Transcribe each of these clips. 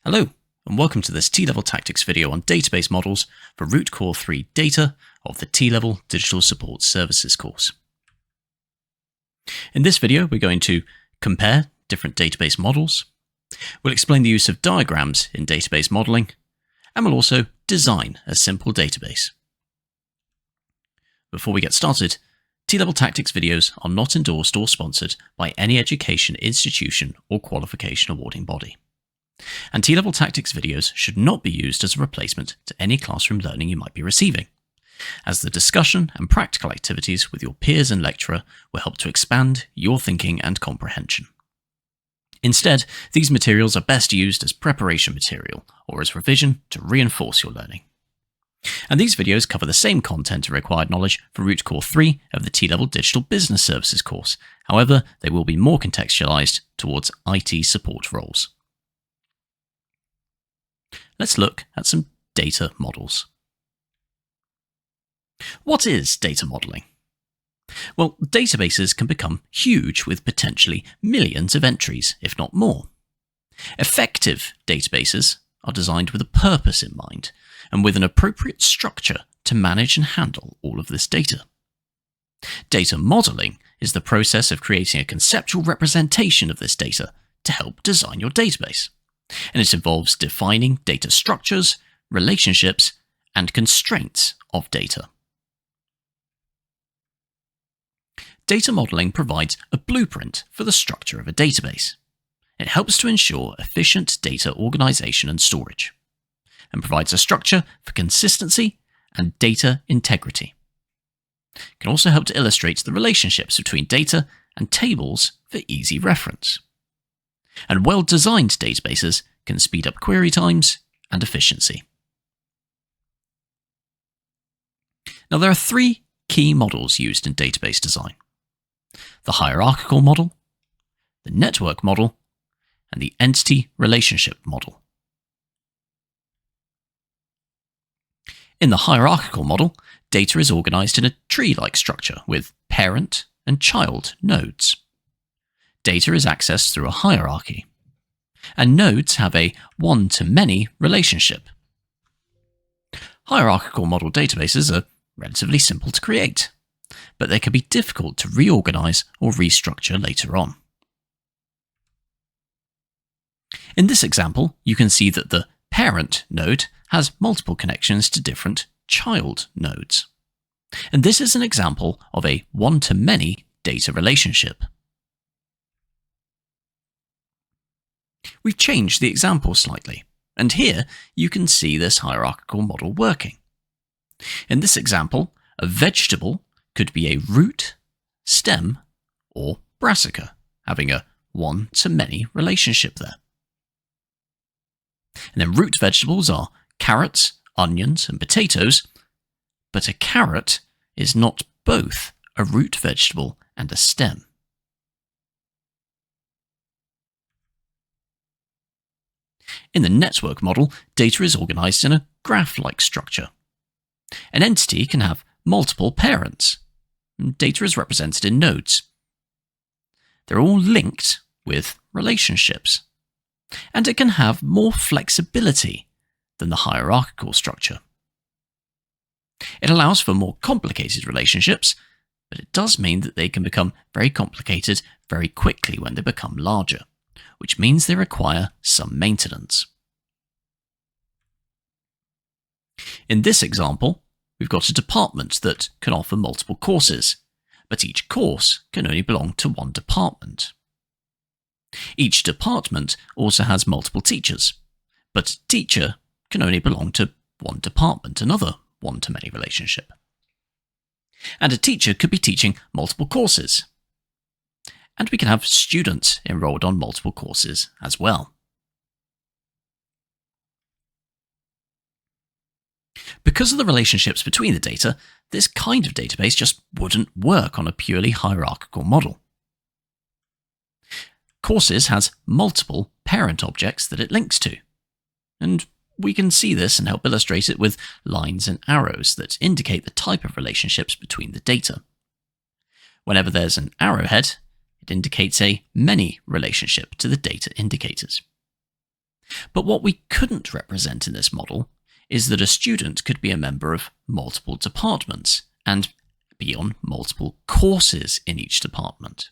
Hello, and welcome to this T-Level Tactics video on database models for Root Core 3 data of the T-Level Digital Support Services course. In this video, we're going to compare different database models, we'll explain the use of diagrams in database modeling, and we'll also design a simple database. Before we get started, T-Level Tactics videos are not endorsed or sponsored by any education institution or qualification awarding body. And T-Level Tactics videos should not be used as a replacement to any classroom learning you might be receiving, as the discussion and practical activities with your peers and lecturer will help to expand your thinking and comprehension. Instead, these materials are best used as preparation material or as revision to reinforce your learning. And these videos cover the same content and required knowledge for Root Core 3 of the T-Level Digital Business Services course. However, they will be more contextualized towards IT support roles. Let's look at some data models. What is data modeling? Well, databases can become huge with potentially millions of entries, if not more. Effective databases are designed with a purpose in mind and with an appropriate structure to manage and handle all of this data. Data modeling is the process of creating a conceptual representation of this data to help design your database. And it involves defining data structures, relationships, and constraints of data. Data modeling provides a blueprint for the structure of a database. It helps to ensure efficient data organization and storage, and provides a structure for consistency and data integrity. It can also help to illustrate the relationships between data and tables for easy reference. And well-designed databases can speed up query times and efficiency. Now, there are three key models used in database design: the hierarchical model, the network model, and the entity relationship model. In the hierarchical model, data is organized in a tree-like structure with parent and child nodes. Data is accessed through a hierarchy, and nodes have a one-to-many relationship. Hierarchical model databases are relatively simple to create, but they can be difficult to reorganize or restructure later on. In this example, you can see that the parent node has multiple connections to different child nodes. And this is an example of a one-to-many data relationship. We've changed the example slightly, and here you can see this hierarchical model working. In this example, a vegetable could be a root, stem, or brassica, having a one-to-many relationship there. And then root vegetables are carrots, onions, and potatoes, but a carrot is not both a root vegetable and a stem. In the network model, data is organized in a graph-like structure. An entity can have multiple parents. Data is represented in nodes. They're all linked with relationships. And it can have more flexibility than the hierarchical structure. It allows for more complicated relationships, but it does mean that they can become very complicated very quickly when they become larger, which means they require some maintenance. In this example, we've got a department that can offer multiple courses, but each course can only belong to one department. Each department also has multiple teachers, but a teacher can only belong to one department, another one-to-many relationship. And a teacher could be teaching multiple courses. And we can have students enrolled on multiple courses as well. Because of the relationships between the data, this kind of database just wouldn't work on a purely hierarchical model. Courses has multiple parent objects that it links to, and we can see this and help illustrate it with lines and arrows that indicate the type of relationships between the data. Whenever there's an arrowhead, it indicates a many relationship to the data indicators. But what we couldn't represent in this model is that a student could be a member of multiple departments and be on multiple courses in each department.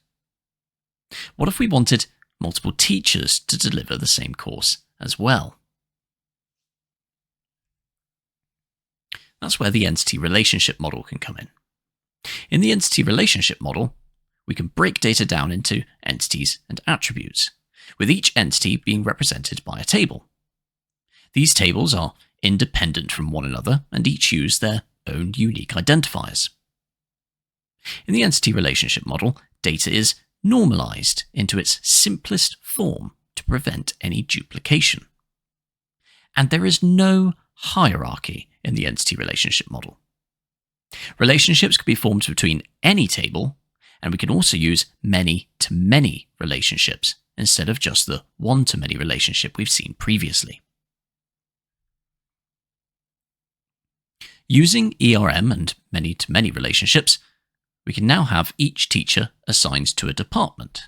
What if we wanted multiple teachers to deliver the same course as well? That's where the entity relationship model can come in. In the entity relationship model, we can break data down into entities and attributes, with each entity being represented by a table. These tables are independent from one another and each use their own unique identifiers. In the entity relationship model, data is normalized into its simplest form to prevent any duplication. And there is no hierarchy in the entity relationship model. Relationships can be formed between any table, and we can also use many-to-many relationships instead of just the one-to-many relationship we've seen previously. Using ERM and many-to-many relationships, we can now have each teacher assigned to a department.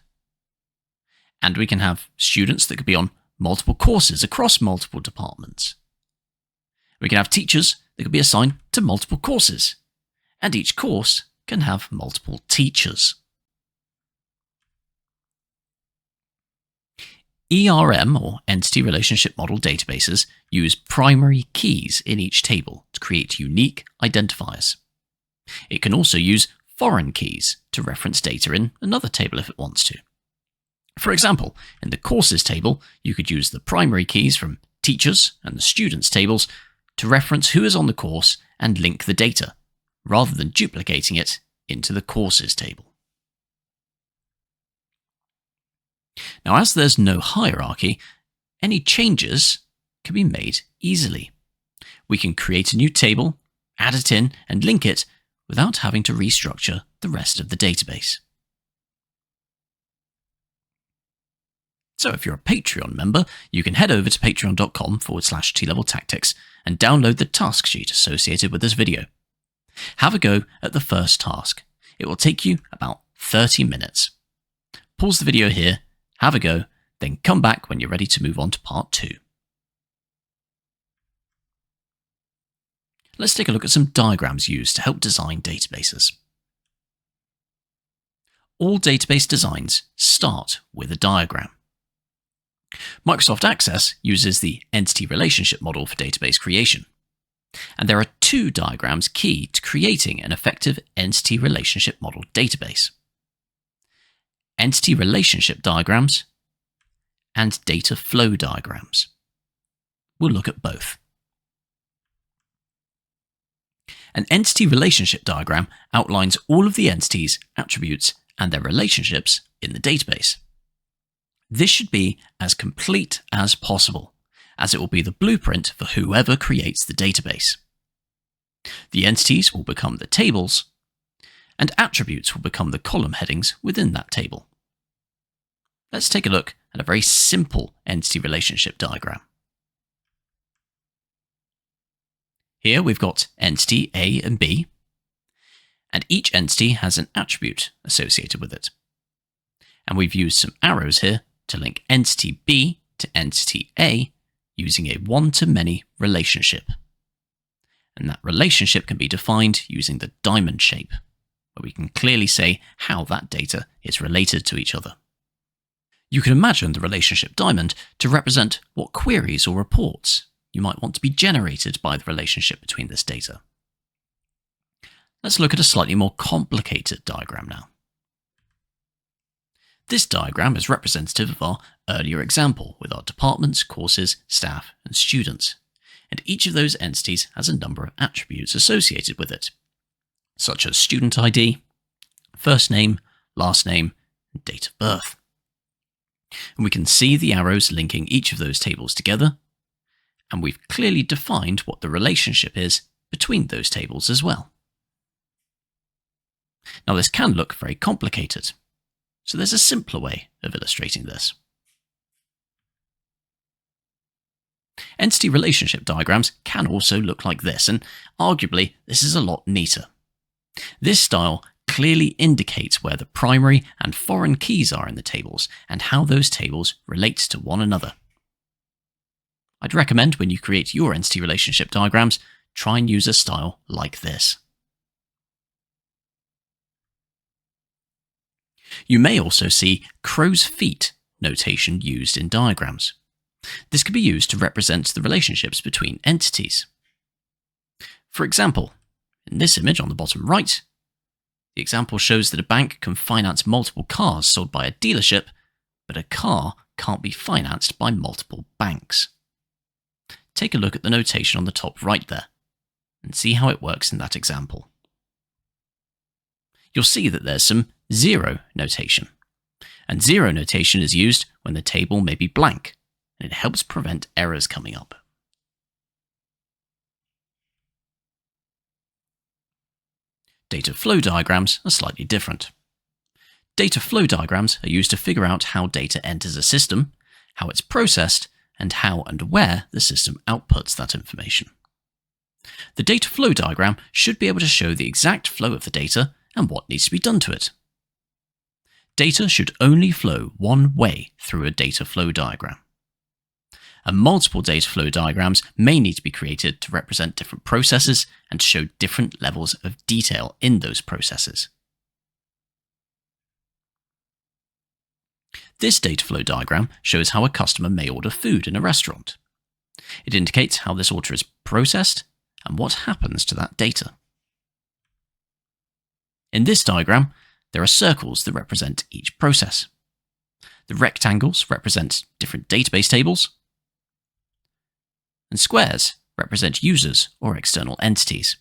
And we can have students that could be on multiple courses across multiple departments. We can have teachers that could be assigned to multiple courses, and each course can have multiple teachers. ERM, or Entity Relationship Model databases, use primary keys in each table to create unique identifiers. It can also use foreign keys to reference data in another table if it wants to. For example, in the courses table, you could use the primary keys from teachers and the students tables to reference who is on the course and link the data, rather than duplicating it into the courses table. Now, as there's no hierarchy, any changes can be made easily. We can create a new table, add it in, and link it without having to restructure the rest of the database. So if you're a Patreon member, you can head over to patreon.com/tleveltactics and download the task sheet associated with this video. Have a go at the first task. It will take you about 30 minutes. Pause the video here, have a go, then come back when you're ready to move on to part 2. Let's take a look at some diagrams used to help design databases. All database designs start with a diagram. Microsoft Access uses the Entity Relationship Model for database creation. And there are 2 diagrams key to creating an effective Entity Relationship Model database: Entity Relationship Diagrams and Data Flow Diagrams. We'll look at both. An Entity Relationship Diagram outlines all of the entities, attributes, and their relationships in the database. This should be as complete as possible, as it will be the blueprint for whoever creates the database. The entities will become the tables, and attributes will become the column headings within that table. Let's take a look at a very simple entity relationship diagram. Here we've got entity A and B, and each entity has an attribute associated with it. And we've used some arrows here to link entity B to entity A using a one-to-many relationship. And that relationship can be defined using the diamond shape, where we can clearly say how that data is related to each other. You can imagine the relationship diamond to represent what queries or reports you might want to be generated by the relationship between this data. Let's look at a slightly more complicated diagram now. This diagram is representative of our earlier example with our departments, courses, staff, and students, and each of those entities has a number of attributes associated with it, such as student ID, first name, last name, and date of birth. And we can see the arrows linking each of those tables together, and we've clearly defined what the relationship is between those tables as well. Now, this can look very complicated, so there's a simpler way of illustrating this. Entity relationship diagrams can also look like this, and arguably this is a lot neater. This style clearly indicates where the primary and foreign keys are in the tables and how those tables relate to one another. I'd recommend when you create your entity relationship diagrams, try and use a style like this. You may also see crow's feet notation used in diagrams. This can be used to represent the relationships between entities. For example, in this image on the bottom right, the example shows that a bank can finance multiple cars sold by a dealership, but a car can't be financed by multiple banks. Take a look at the notation on the top right there, and see how it works in that example. You'll see that there's some zero notation, and zero notation is used when the table may be blank, and it helps prevent errors coming up. Data flow diagrams are slightly different. Data flow diagrams are used to figure out how data enters a system, how it's processed, and how and where the system outputs that information. The data flow diagram should be able to show the exact flow of the data and what needs to be done to it. Data should only flow one way through a data flow diagram. And multiple data flow diagrams may need to be created to represent different processes and to show different levels of detail in those processes. This data flow diagram shows how a customer may order food in a restaurant. It indicates how this order is processed and what happens to that data. In this diagram, there are circles that represent each process. The rectangles represent different database tables, and squares represent users or external entities.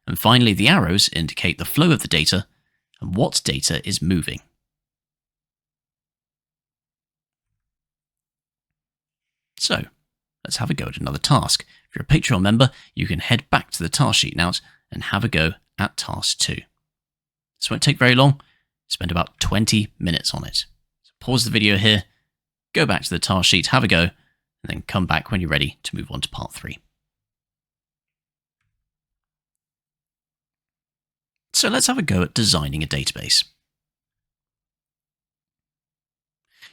And finally, the arrows indicate the flow of the data and what data is moving. So, let's have a go at another task. If you're a Patreon member, you can head back to the task sheet now and have a go at task 2. This won't take very long. Spend about 20 minutes on it. So pause the video here, go back to the task sheet, have a go, and then come back when you're ready to move on to part 3. So let's have a go at designing a database.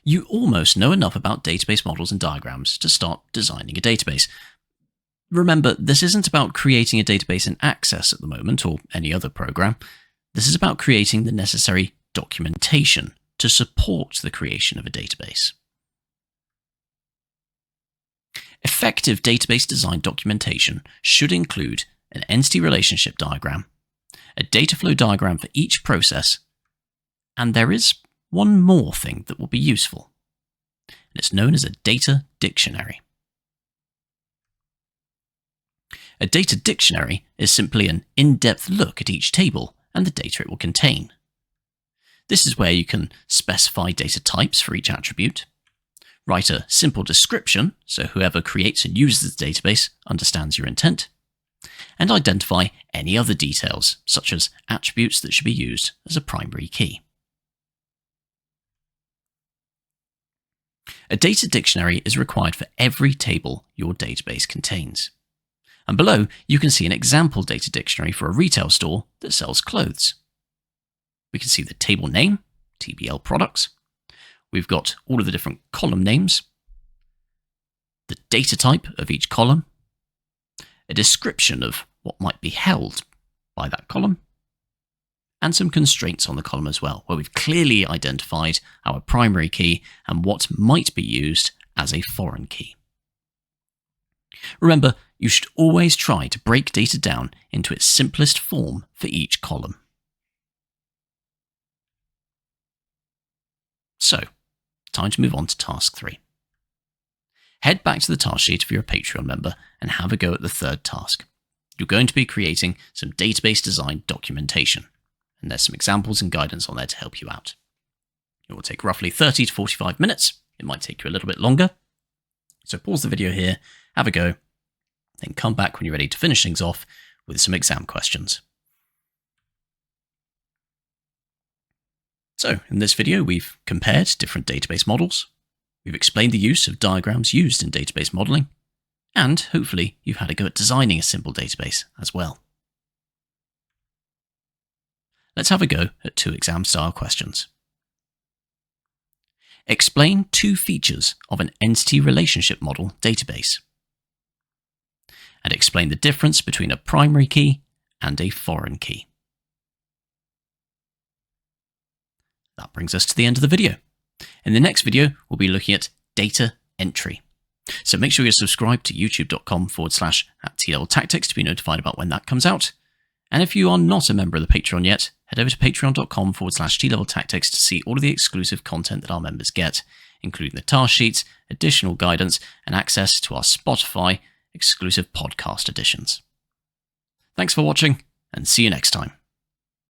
You almost know enough about database models and diagrams to start designing a database. Remember, this isn't about creating a database in Access at the moment or any other program. This is about creating the necessary documentation to support the creation of a database. Effective database design documentation should include an entity relationship diagram, a data flow diagram for each process, and there is one more thing that will be useful, and it's known as a data dictionary. A data dictionary is simply an in-depth look at each table and the data it will contain. This is where you can specify data types for each attribute, write a simple description so whoever creates and uses the database understands your intent, and identify any other details, such as attributes that should be used as a primary key. A data dictionary is required for every table your database contains. And below, you can see an example data dictionary for a retail store that sells clothes. We can see the table name, TBL products. We've got all of the different column names, the data type of each column, a description of what might be held by that column, and some constraints on the column as well, where we've clearly identified our primary key and what might be used as a foreign key. Remember, you should always try to break data down into its simplest form for each column. So, time to move on to task 3. Head back to the task sheet if you're a Patreon member and have a go at the third task. You're going to be creating some database design documentation, and there's some examples and guidance on there to help you out. It will take roughly 30 to 45 minutes. It might take you a little bit longer. So pause the video here, have a go, then come back when you're ready to finish things off with some exam questions. So in this video, we've compared different database models. We've explained the use of diagrams used in database modeling, and hopefully you've had a go at designing a simple database as well. Let's have a go at 2 exam-style questions. Explain 2 features of an entity relationship model database. And explain the difference between a primary key and a foreign key. That brings us to the end of the video. In the next video, we'll be looking at data entry. So make sure you're subscribed to youtube.com/TLevelTactics to be notified about when that comes out. And if you are not a member of the Patreon yet, head over to patreon.com/TLevelTactics to see all of the exclusive content that our members get, including the task sheets, additional guidance, and access to our Spotify exclusive podcast editions. Thanks for watching, and see you next time.